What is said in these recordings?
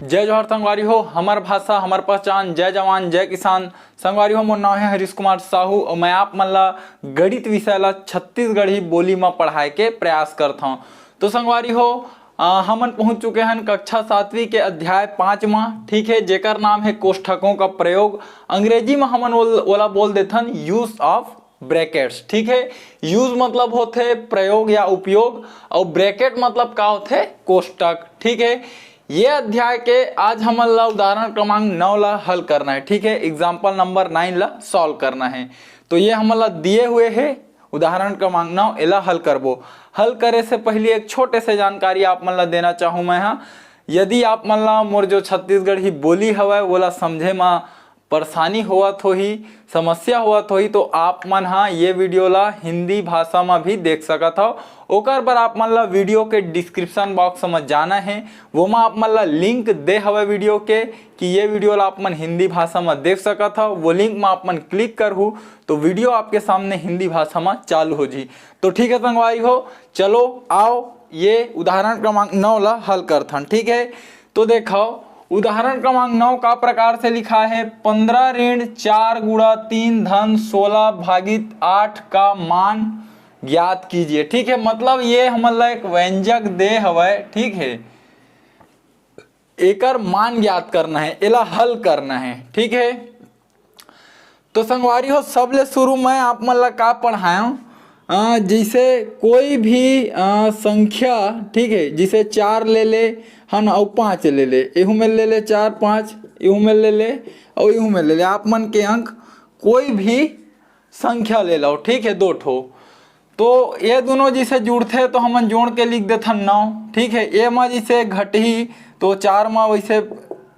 जय जोहर संगवारी हो, हमार भाषा हमार पहचान, जय जवान जय किसान। संगवारी हो, मोर नाम है हरीश कुमार साहू और मैं आप मन ला गणित विषय ला छत्तीसगढ़ी बोली में पढ़ाए के प्रयास करता हूँ। तो संगवारी हो, हमन पहुंच चुके हैं कक्षा 7वीं के अध्याय 5 में, ठीक है, जेकर नाम है कोष्ठकों का प्रयोग। अंग्रेजी में हमन ओला बोल देथन यूज ऑफ ब्रैकेट्स, ठीक है। यूज मतलब होते प्रयोग या उपयोग और ब्रैकेट मतलब का होते कोष्ठक, ठीक है। ये अध्याय के आज हमन ला उदाहरण क्रमांक 9 ला हल करना है, ठीक है। एग्जाम्पल नंबर 9 ला सॉल्व करना है। तो ये हमन ला दिए हुए है उदाहरण क्रमांक 9, एला हल करबो। हल करे से पहले एक छोटे से जानकारी आप मन ला देना चाहूँ मैं। हाँ, यदि आप मन ला मोर जो छत्तीसगढ़ी बोली हवय ओला समझे में परेशानी होवत होही, समस्या होवत होही, तो आप मन हाँ ये वीडियो ला हिंदी भाषा में भी देख सकत हो। ओकर पर आप मन ला वीडियो के डिस्क्रिप्शन बॉक्स में जाना है, वो में आप मन ला लिंक दे हवे वीडियो के कि ये वीडियो ला आप मन हिंदी भाषा में देख सकत हो। वो लिंक में आप मन क्लिक करहु तो वीडियो आपके सामने हिंदी भाषा में चालू हो जी। तो ठीक है संगवारी हो, चलो आओ ये उदाहरण क्रमांक 9 ला हल करथन, ठीक है। तो देखो उदाहरण क्रमांक 9 का प्रकार से लिखा है 15 ऋण 4 गुणा 3 धन 16 भागित 8 का मान ज्ञात कीजिए, ठीक है। मतलब ये हमला एक व्यंजक दे हवय, ठीक है, एकर मान ज्ञात करना है, एला हल करना है, ठीक है। तो संगवारी हो, सबले शुरू में आप मन ला का पढ़ाऊं, जैसे कोई भी संख्या, ठीक है, जैसे 4 ले ले हन और 5 ले ले, एहू में ले ले 4 5, एहू में ले ले और एहू में ले ले। आप मन के अंक कोई भी संख्या ले लो, ठीक है, 2 ठो। तो ये दोनों जिसे जुड़ते तो हमन जोड़ के लिख देते 9, ठीक है। ए में जिसे घटही तो 4 में वैसे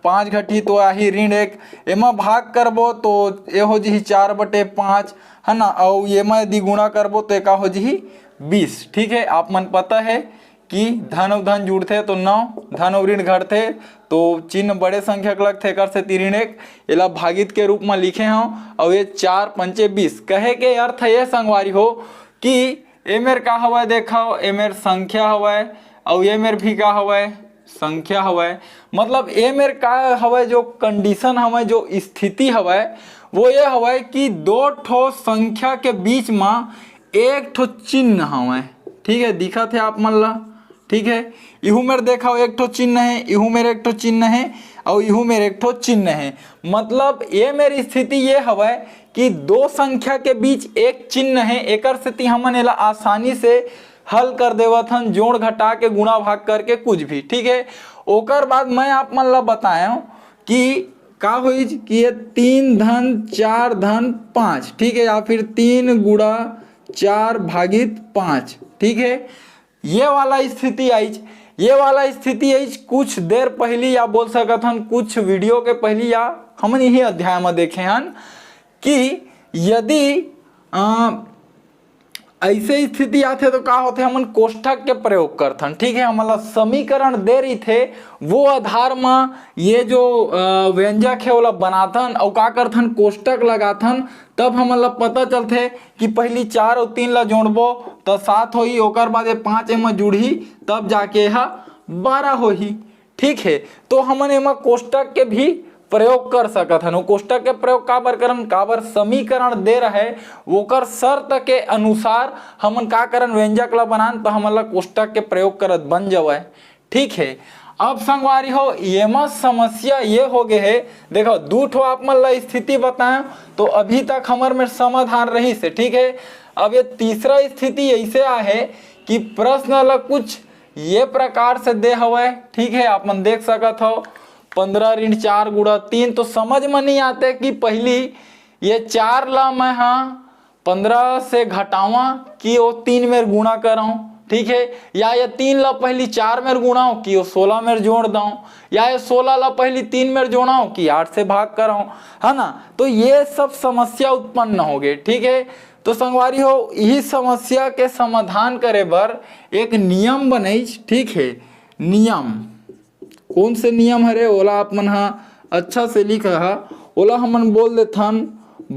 5 घटी तो आही ऋण 1, एमा भाग करबो तो ये हो जी 4/5 है ना, और ये में यदि गुणा करबो तो एका हो जी 20, ठीक है। आप मन पता है कि धन और धन जुड़ते तो 9, धन और ऋण घटते तो चिन्ह बड़े संख्यक लगते, कर से 3 ऋण 1 एला भागित के रूप में लिखे हूँ। और ये 4 पंचे 20 कहे के अर्थ ये संगवारी हो कि ए मेर का हवय, देखो ए मेर संख्या हवय और ये मेर भी का हवय संख्या हवय। मतलब ए मेर का हवय, जो कंडीशन हवय, जो स्थिति हवय वो ये हवय कि 2 ठो संख्या के बीच में एक ठो चिन्ह हवय, ठीक है, दिखत है आप मन ला, ठीक है। इहू मेर देखा एक ठो चिन्ह है, इहू मेर एक ठो चिन्ह है और इहू मेर एक ठो चिन्ह है। मतलब ये मेरी स्थिति ये हवय कि 2 संख्या के बीच एक चिन्ह है, एकर स्थिति हमन एला आसानी से हल कर देवत हन, जोड़ घटा के गुणा भाग करके कुछ भी, ठीक है। ओकर बाद मैं आप मन ला बताया कि का हुई कि ये 3 धन 4 धन 5, ठीक है, या फिर 3 गुणा 4 भागित 5, ठीक है। ये वाला स्थिति आई, ये वाला स्थिति आई कुछ देर पहली या बोल सकत हन कुछ वीडियो के पहली या हमन यही अध्याय में देखे हन कि यदि ऐसे स्थिति आते तो का होते हमन कोष्ठक के प्रयोग करथन, ठीक है। हमला समीकरण दे रही थे वो आधार में ये जो व्यंजक है ओला बनाथन और का करथन कोष्ठक लगाथन, तब हमला पता चलते कि पहली 4 और 3 ला जोड़बो तो 7 होही, ओकर बाद 5 एमा जुड़ही तब जाके यह 12 होही, ठीक है। तो हमन एमा कोष्ठक के भी प्रयोग कर सकत हन। कोष्ठक के प्रयोग काबर करन, काबर समीकरण दे रहे ओकर शर्त के अनुसार हमन का करन व्यंजक ला बनान तो हमन ला कोष्ठक के प्रयोग करत बन जावे, ठीक है। अब संगवारी हो, ये में समस्या ये हो गए है, देखो 2 ठो आप मन ला स्थिति बताएं तो अभी तक हमार में समाधान रही से, ठीक है। अब ये तीसरा स्थिति ऐसे आहे कि प्रश्न ला कुछ ये प्रकार से दे हवे, ठीक है। आप मन देख सकत हो 15 ऋण 4 गुणा 3, तो समझ में नहीं आते कि पहली ये 4 ला मैं हाँ 15 से घटावा कि वो 3 में गुणा कराऊं, ठीक है, या ये 3 ला पहली 4 में गुणाऊं कि वो 16 में जोड़ दूं, या ये 16 ला पहली 3 में जोड़ाऊं कि 8 से भाग कराऊं, है ना। तो ये सब समस्या उत्पन्न हो गए, ठीक है। तो संगवारी हो, यही समस्या के समाधान करे बर एक नियम बने, ठीक है। नियम कौन से नियम हरे ओला आप मन हाँ अच्छा से लिख रहा, ओला हमन बोल देथन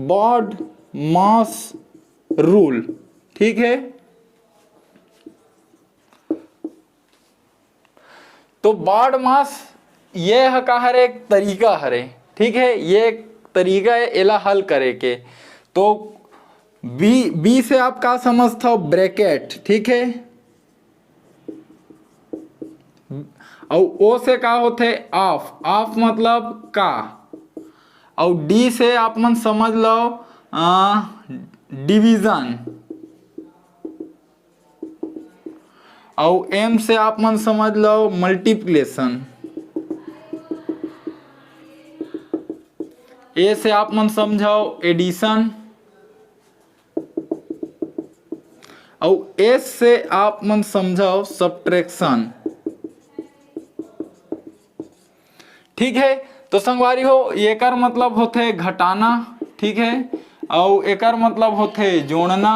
बॉड मास रूल, ठीक है। तो बॉड मास ये का हरे एक तरीका हरे, ठीक है, ये एक तरीका है एला हल करे के। तो बी से आप का समझते हो, ब्रैकेट, ठीक है, और ओ से का होते, ऑफ, ऑफ मतलब का, और डी से आप मन समझ लो डिवीजन, और एम से आप मन समझ लो मल्टीप्लिकेशन, ए से आप मन समझाओ एडिशन, और एस से आप मन समझाओ सब्ट्रैक्शन, ठीक है। तो संगवारी हो एकर मतलब होते घटाना, ठीक है, और एकर मतलब होते जोड़ना,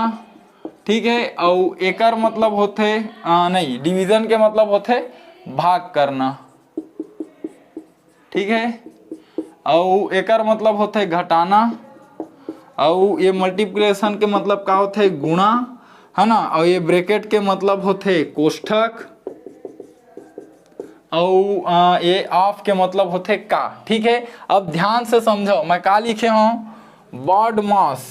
ठीक है, और एकर मतलब होते नहीं, डिवीजन के मतलब होते भाग करना, ठीक है, और एकर मतलब होते घटाना, और ये मल्टीप्लिकेशन के मतलब का होते गुणा, है ना, और ये ब्रैकेट के मतलब होते कोष्ठक, और ये ऑफ के मतलब होते का, ठीक है। अब ध्यान से समझो मैं का लिखे हूं, बॉड मास,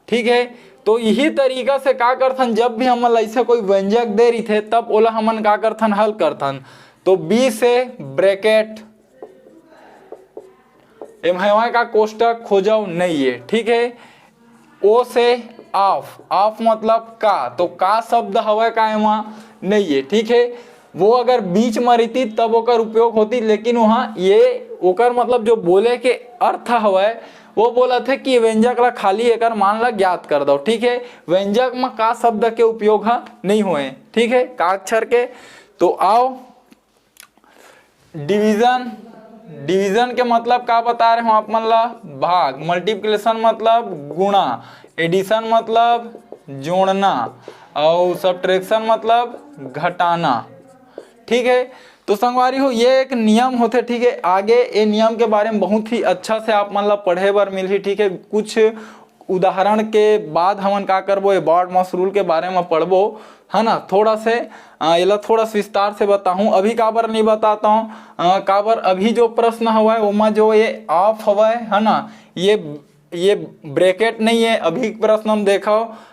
ठीक है। तो यही तरीका से का करथन, जब भी हमन ऐसे कोई व्यंजक दे रही थे तब ओला हमन का करथन, हल करथन। तो बी से ब्रैकेट, एम का कोष्टक खोजाओ नहीं है, ठीक है। ओ से ऑफ, ऑफ मतलब का, तो का शब्द हवा का एमा नहीं है, ठीक है। वो अगर बीच में रहती तब ओकर उपयोग होती, लेकिन वहाँ ये ओकर मतलब जो बोले के अर्थ हवा वो बोला थे कि व्यंजक ला खाली एकर मान ला ज्ञात कर दो, ठीक है। व्यंजक में का शब्द के उपयोग नहीं हुए, ठीक है, का अक्षर के। तो आओ डिवीजन, डिवीजन के मतलब का बता रहे हो आप मन ला, भाग, मल्टीप्लिकेशन मतलब गुणा, एडिशन मतलब जोड़ना, और सब्ट्रैक्शन मतलब घटाना, ठीक है। तो संगवारी हो ये एक नियम होते, ठीक है। आगे ये नियम के बारे में बहुत ही अच्छा से आप मन ला पढ़े बर मिलही, ठीक है। कुछ उदाहरण के बाद हमन का करबो, ये बॉड मास रूल के बारे में पढ़बो, है ना। थोड़ा से ये थोड़ा विस्तार से बताऊं, अभी काबर नहीं बताता हूँ, काबर अभी जो प्रश्न हुआ है ओमा जो ये ऑफ हुआ है ना, ये ब्रैकेट नहीं है, अभी प्रश्न हम देखा,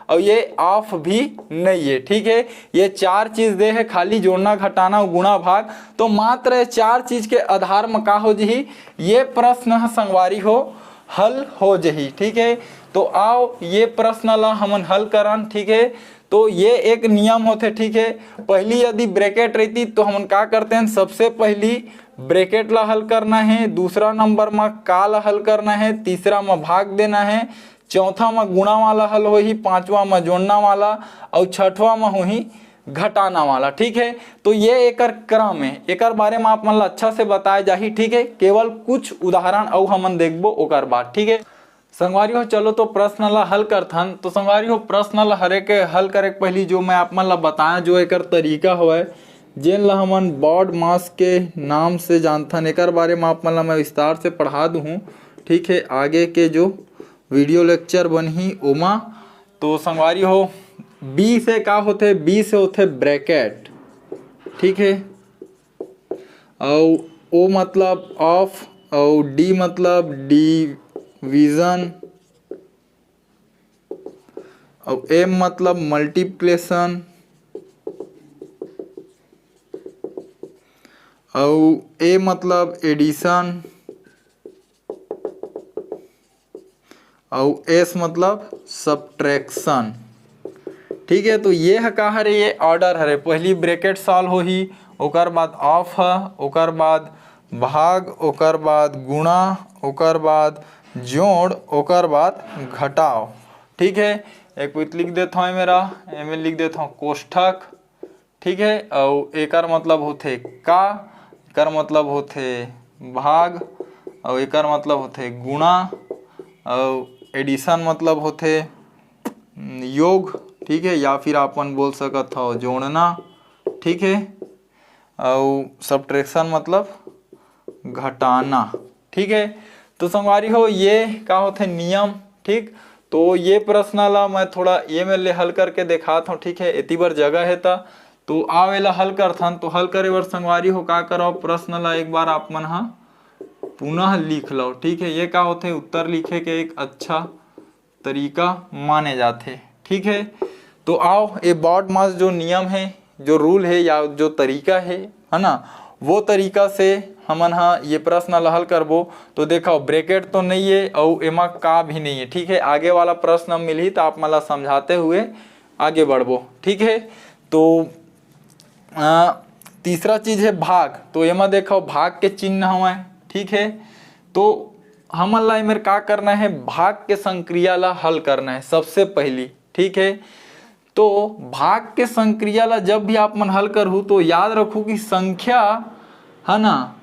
और ये ऑफ भी नहीं है, ठीक है। ये चार चीज दे है, खाली जोड़ना, घटाना, गुणा, भाग। तो मात्र चार चीज के आधार में का हो जही, ये प्रश्न संगवारी हो हल हो जही, ठीक है। तो आओ ये प्रश्न ला हमन हल करन, ठीक है। तो ये एक नियम होते, ठीक है। पहली यदि ब्रैकेट रहती तो हमन का करते हैं, सबसे पहली ब्रैकेट ला हल करना है, दूसरा नंबर में का ला हल करना है, तीसरा में भाग देना है, चौथा में गुणा वाला हल हो ही, पांचवा में जोड़ना वाला, और छठवा में हो ही घटाना वाला, ठीक है। तो ये एकर क्रम है, एकर बारे में आप मन ला अच्छा से बताया जाही, ठीक है। केवल कुछ उदाहरण और हमन देखबो ओकर बाद, ठीक है। संगवारी हो चलो तो प्रश्न ला हल करथन। तो संगवारी हो प्रश्न ला हरे के हल करे के पहली जो मैं आप मन ला बताया, जो एकर तरीका होय, जेन ला हमन बॉड मास के नाम से जानथन, एकर बारे में आप मन ला मैं विस्तार से पढ़ा दूँ, ठीक है, आगे के जो वीडियो लेक्चर बनही ओमा। तो संगवारी हो बी से का होते, बी से होते ब्रैकेट, ठीक है, और ओ मतलब ऑफ, और डी मतलब डिवीजन, और एम मतलब मल्टीप्लिकेशन, और ए मतलब एडिशन, और एस मतलब सब्ट्रैक्शन, ठीक है। तो ये है का हरे, ये ऑर्डर हरे, पहली ब्रैकेट सॉल्व हो ही, ओकर बाद ऑफ है, ओकर बाद भाग, ओकर बाद गुणा, ओकर बाद जोड़, ओकर बाद घटाओ, ठीक है। एक वित लिख देता हूँ मेरा, एम लिख देता हूँ कोष्ठक, ठीक है। और एकर मतलब होते का, एकर मतलब होते भाग, और एकर मतलब होते गुणा, और एडिशन मतलब होते योग, ठीक है, या फिर अपन बोल सकत हो जोड़ना, ठीक है। और सब्ट्रैक्शन मतलब घटाना, ठीक है। तो संगवारी हो ये का होते नियम, ठीक। तो ये प्रश्न ला मैं थोड़ा ये में ले हल करके दिखाता हूँ, ठीक है। इतनी बार जगह है था तो आओ एला हल करथन। तो हल करे बर संगवारी हो का करो, प्रश्न ला एक बार आप मन हा पुनः लिख लो। ठीक है, ये का होथे उत्तर लिखे के एक अच्छा तरीका माने जाते। ठीक है, तो आओ ये बोर्ड मास जो नियम है, जो रूल है या जो तरीका है ना, वो तरीका से हमन हा ये प्रश्न ला हल करबो। तो देखो ब्रैकेट तो नहीं है और एमा का भी नहीं है। ठीक है, आगे वाला प्रश्न मिलही तो आप मला समझाते हुए आगे बढ़बो। ठीक है, तो तीसरा चीज है भाग। तो एमा देखो भाग के चिन्ह हवे। ठीक है, तो हमन ला एमेर का करना है, भाग के संक्रिया ला हल करना है सबसे पहली। ठीक है, तो भाग के संक्रिया ला जब भी आप मन हल करहु तो याद रखो कि संख्या है ना,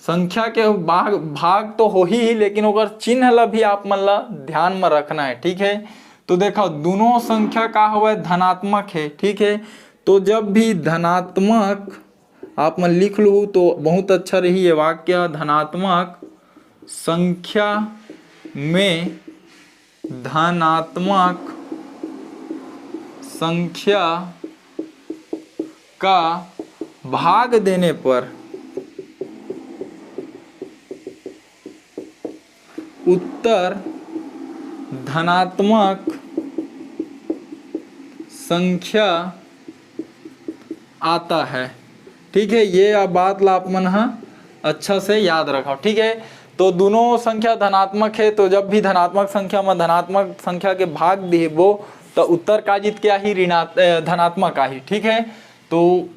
संख्या के भाग तो हो ही लेकिन ओकर चिन्ह ला भी आप मन ला ध्यान में रखना है। ठीक है, तो देखो दोनों संख्या का हुआ धनात्मक है। ठीक है, तो जब भी धनात्मक आप मन लिख लू तो बहुत अच्छा रही ये वाक्य, धनात्मक संख्या में धनात्मक संख्या का भाग देने पर उत्तर धनात्मक संख्या आता है। ठीक है, ये बात ला आप मन अच्छा से याद रखो। ठीक है, तो दोनों संख्या धनात्मक है, तो जब भी धनात्मक संख्या में धनात्मक संख्या के भाग देबो तो उत्तर का जीत क्या ही धनात्मक आई। ठीक है, तो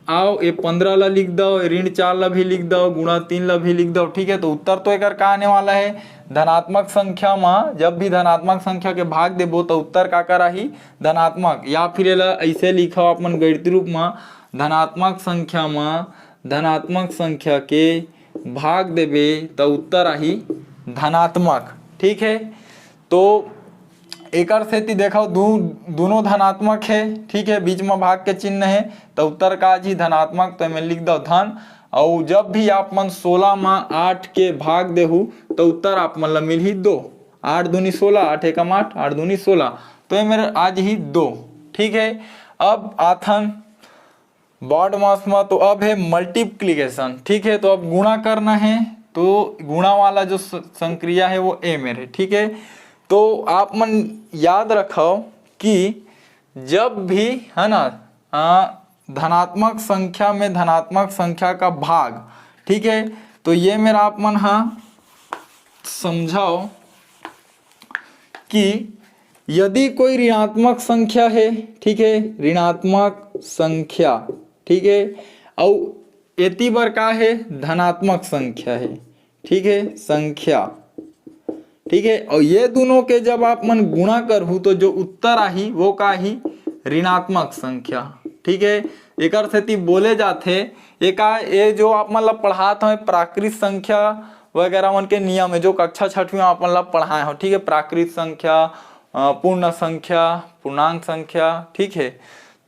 आओ ये 15 ला लिख दो, ऋण 4 ला भी लिख दो, गुणा 3 ला भी लिख दो। ठीक है, तो उत्तर तो एक का आने वाला है धनात्मक संख्या में जब भी धनात्मक संख्या के भाग देबो तो उत्तर का करा ही धनात्मक, या फिर ऐसे लिखो अपन गणित रूप में धनात्मक संख्या में धनात्मक संख्या के भाग देबे तो उत्तर आही धनात्मक। ठीक है, तो एक सेती देखो दोनों धनात्मक है। ठीक है, बीच में भाग के चिन्ह है तो उत्तर का जी धनात्मक, तो मैं लिख दो धन। और जब भी आप मन 16 में 8 के भाग देहु तो उत्तर आप मन ला मिल ही 2, 8 दूनी 16, 8 एकम 8, 8 दूनी 16, तो ये मेरे आज ही 2। ठीक है, अब आथन बोर्ड मास में, तो अब है मल्टीप्लिकेशन। ठीक है, तो अब गुणा करना है, तो गुणा वाला जो संक्रिया है वो ए मेरे। ठीक है, तो आप मन याद रखो कि जब भी है ना धनात्मक संख्या में धनात्मक संख्या का भाग, ठीक है, तो ये मेरा आप मन समझाओ कि यदि कोई ऋणात्मक संख्या है, ठीक है, ऋणात्मक संख्या, ठीक है, और एती बार का है धनात्मक संख्या है। ठीक है, संख्या, ठीक है, और ये दोनों के जब आप मन गुणा करहु तो जो उत्तर आही वो का ही ऋणात्मक संख्या। ठीक है, एक सेती बोले जाते ये जो आप मन ला पढ़ात हो प्राकृत संख्या वगैरह मन के नियम है जो कक्षा 6वीं में अपन ला पढ़ाए हो। ठीक है, प्राकृत संख्या, पूर्ण संख्या, पूर्णांक संख्या। ठीक है,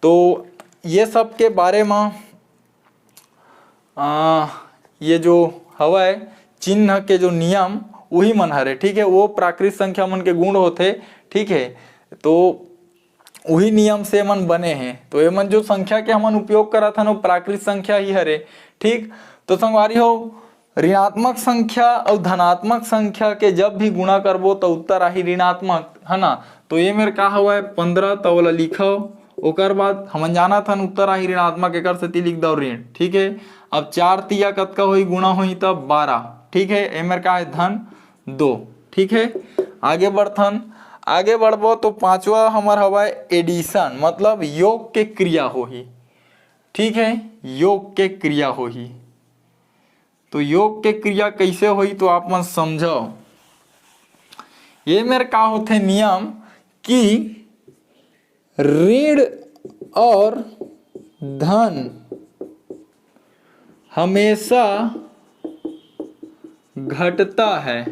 तो ये सब के बारे में ये जो हवा चिन्ह के जो नियम वही मन हरे। ठीक है, वो प्राकृत संख्या मन के गुण होते। ठीक है, तो वही नियम से मन बने हैं, तो ये मन जो संख्या के हमन उपयोग करा था वो प्राकृत संख्या ही हरे। ठीक, तो संगवारी हो ऋणात्मक संख्या और धनात्मक संख्या के जब भी गुणा करबो तो उत्तर आही ऋणात्मक, है ना। तो ये मेरे का हुआ है 15, तो वाला लिखो, ओकर बाद हमन जाना था उत्तर आही ऋणात्मक, एक सेती लिख दो ऋण। ठीक है, अब 4 तिया कतका होई गुणा होई तब 12। ठीक है, ए मेरे का है धन 2। ठीक है, आगे बढ़थन, आगे बढ़बो तो 5वां हमार हवा एडिशन, मतलब योग के क्रिया होही। ठीक है, योग के क्रिया होही, तो योग के क्रिया कैसे होई तो आप मन समझो। ये मेरे का होते नियम कि ऋण और धन हमेशा घटता है।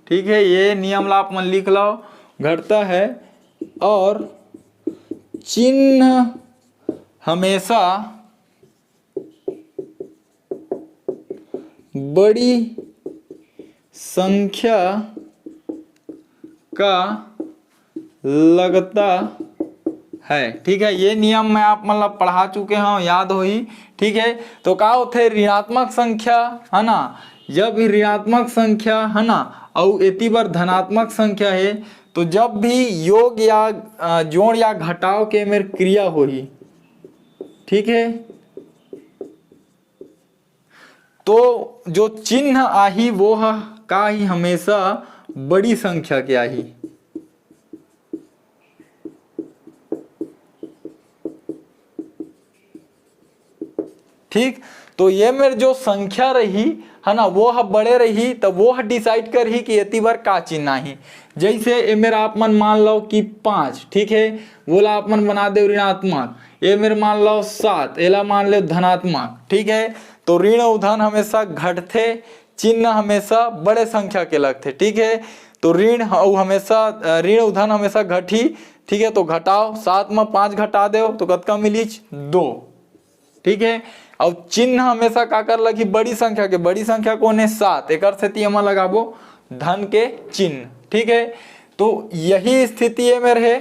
ठीक है, ये नियम ला आप मन लिख लो, घटता है, और चिन्ह हमेशा बड़ी संख्या का लगता है। ठीक है, ये नियम मैं आप मतलब पढ़ा चुके हैं, याद हो ही। ठीक है, तो का होते ऋणात्मक संख्या है ना, जब ऋणात्मक संख्या है ना और एती बार धनात्मक संख्या है, तो जब भी योग या जोड़ या घटाव के मेरे क्रिया होही, ठीक है, तो जो चिन्ह आही वो का ही हमेशा बड़ी संख्या के आही। ठीक, तो ये मेरे जो संख्या रही है ना वो बड़े रही, तो वो डिसाइड कर ही कि एती बार का चिन्ह आही। जैसे ये मेरा आप मन मान लो कि 5, ठीक है, बोला आप मन बना दे ऋणात्मक, ये मेरे मान लो 7, एला मान ले धनात्मक। ठीक है, तो ऋण और धन हमेशा घटते, चिन्ह हमेशा बड़े संख्या के लगते। ठीक है, तो ऋण और हमेशा ऋण और धन हमेशा घटी। ठीक है, तो घटाओ, 7 में 5 घटा दो तो कतका मिली 2। ठीक है, और चिन्ह हमेशा का कर लगी बड़ी संख्या के, बड़ी संख्या कौन है 7, एक स्थिति हम लगाबो धन के चिन्ह। ठीक है, तो यही स्थिति है मेरे है।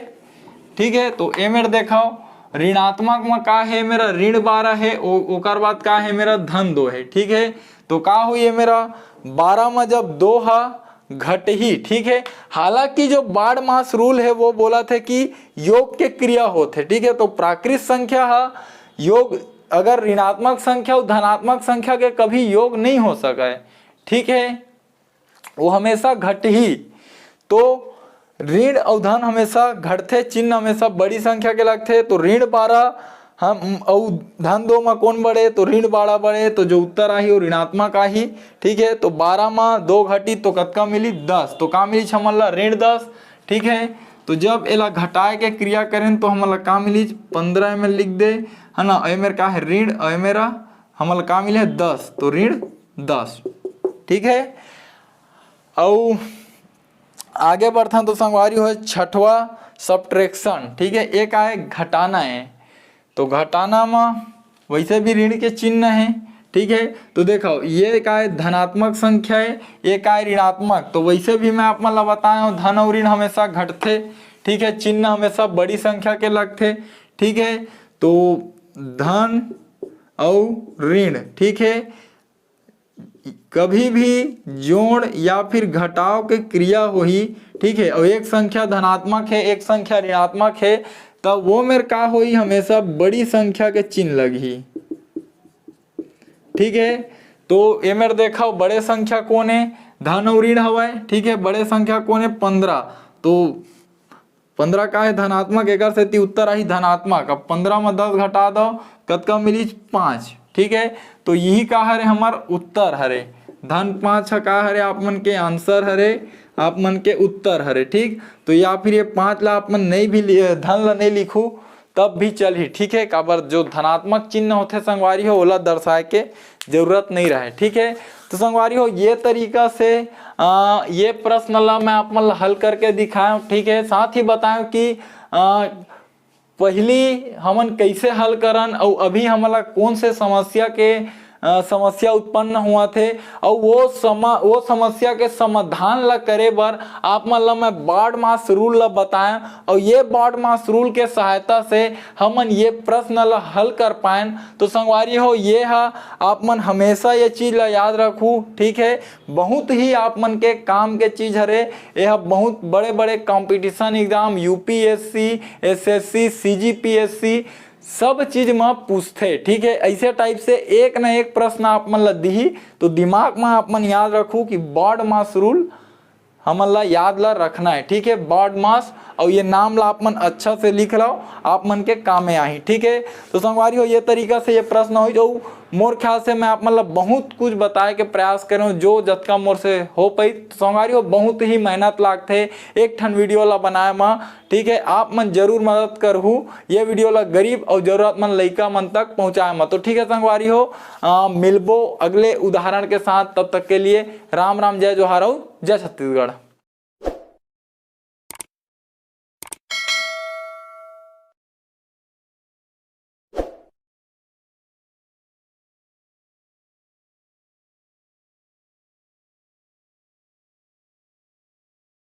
ठीक है, तो ये मेरे देखाओ ऋणात्मक में का है मेरा ऋण 12 है, ओकर बाद का है मेरा धन 2 है। ठीक है, तो का हुई है मेरा 12 में जब 2 घट ही। ठीक है, हालांकि जो बाढ़ मास रूल है वो बोला था कि योग के क्रिया होते। ठीक है, तो प्राकृत संख्या योग, अगर ऋणात्मक संख्या और धनात्मक संख्या के कभी योग नहीं हो सका है। ठीक है, वो हमेशा घट ही। तो ऋण और धन हमेशा घटते, चिन्ह हमेशा बड़ी संख्या के लगते। तो ऋण 12 हम और धन 2 में कौन बड़े, तो ऋण 12 बड़े, तो जो उत्तर आई वो ऋणात्मक आई। ठीक है, तो 12 में 2 घटी तो कतका मिली 10, तो का मिली हमला ऋण 10। ठीक है, तो जब एला घटाए के क्रिया करें तो हमला का मिली 15 में लिख दे है ना, ए मेरा का है ऋण, ए मेरा हमला का मिले 10, तो ऋण 10। ठीक है, और आगे बढ़ता तो संगवारी हो छठवा सब्ट्रैक्शन। ठीक है, एक आए घटाना है, तो घटाना में वैसे भी ऋण के चिन्ह है। ठीक है, तो देखो ये का है धनात्मक संख्या है, एक है ऋणात्मक, तो वैसे भी मैं आप मतलब बताया धन और ऋण हमेशा घटते। ठीक है, चिन्ह हमेशा बड़ी संख्या के लगते। ठीक है, तो धन और ऋण, ठीक है, कभी भी जोड़ या फिर घटाव के क्रिया होही। ठीक है, और एक संख्या धनात्मक है एक संख्या ऋणात्मक है, तब वो मेरे का होई हमेशा बड़ी संख्या के चिन्ह लगी। ठीक है, तो ये मेरे देखा बड़े संख्या कौन है, धन और ऋण हवा। ठीक है, बड़े संख्या कौन है 15, तो 15 का है धनात्मक, एक से उत्तर आई धनात्मक। अब 15 में 10 घटा दो कतका मिली 5। ठीक है, तो यही का हरे हमार उत्तर हरे, धन 5 का हरे आप मन के आंसर हरे, आप मन के उत्तर हरे। ठीक, तो या फिर ये 5 ला आप मन नहीं भी धन ला नहीं लिखू तब भी चल ही। ठीक है, काबर जो धनात्मक चिन्ह होते संगवारी हो ओला दर्शाए के जरूरत नहीं रहे। ठीक है, तो संगवारी हो ये तरीका से ये प्रश्न ला मैं आप मन हल करके दिखाया। ठीक है, साथ ही बताएं कि पहली हमन कैसे हल करन और अभी हमला कौन से समस्या के समस्या उत्पन्न हुआ थे, और वो समस्या के समाधान ला करे बर आप मन ला मैं बाढ़ मास रूल ला बताएं, और ये बाढ़ मास रूल के सहायता से हमन ये प्रश्न ला हल कर पाएं। तो संगवारी हो ये आप मन हमेशा ये चीज ला याद रखू। ठीक है, बहुत ही आप मन के काम के चीज हरे, यह बहुत बड़े बड़े competition exam UPSC, SSC, CGPSC सब चीज में पूछते। ठीक है, ऐसे टाइप से एक न एक प्रश्न आप मन ला दी, तो दिमाग में आप मन याद रखू कि बाढ़ मास रूल हमन ला याद ला रखना है। ठीक है, बाढ़ मास, और ये नाम ला आप मन अच्छा से लिख लो, आप मन के काम में आई। ठीक है, तो संगवारी हो ये तरीका से ये प्रश्न हो जो मोर ख्याल से मैं आप मन ला बहुत कुछ बताए के प्रयास करूँ जो जतका मोर से हो पाई। तो संगवारी हो बहुत ही मेहनत लागते एक ठन वीडियो ला बनाए में। ठीक है, आप मन जरूर मदद करहू ये वीडियो ला गरीब और जरूरतमंद लइका मन तक पहुँचाए में। तो ठीक है संगवारी हो, मिलबो अगले उदाहरण के साथ, तब तक के लिए राम राम, जय जोहार और जय छत्तीसगढ़।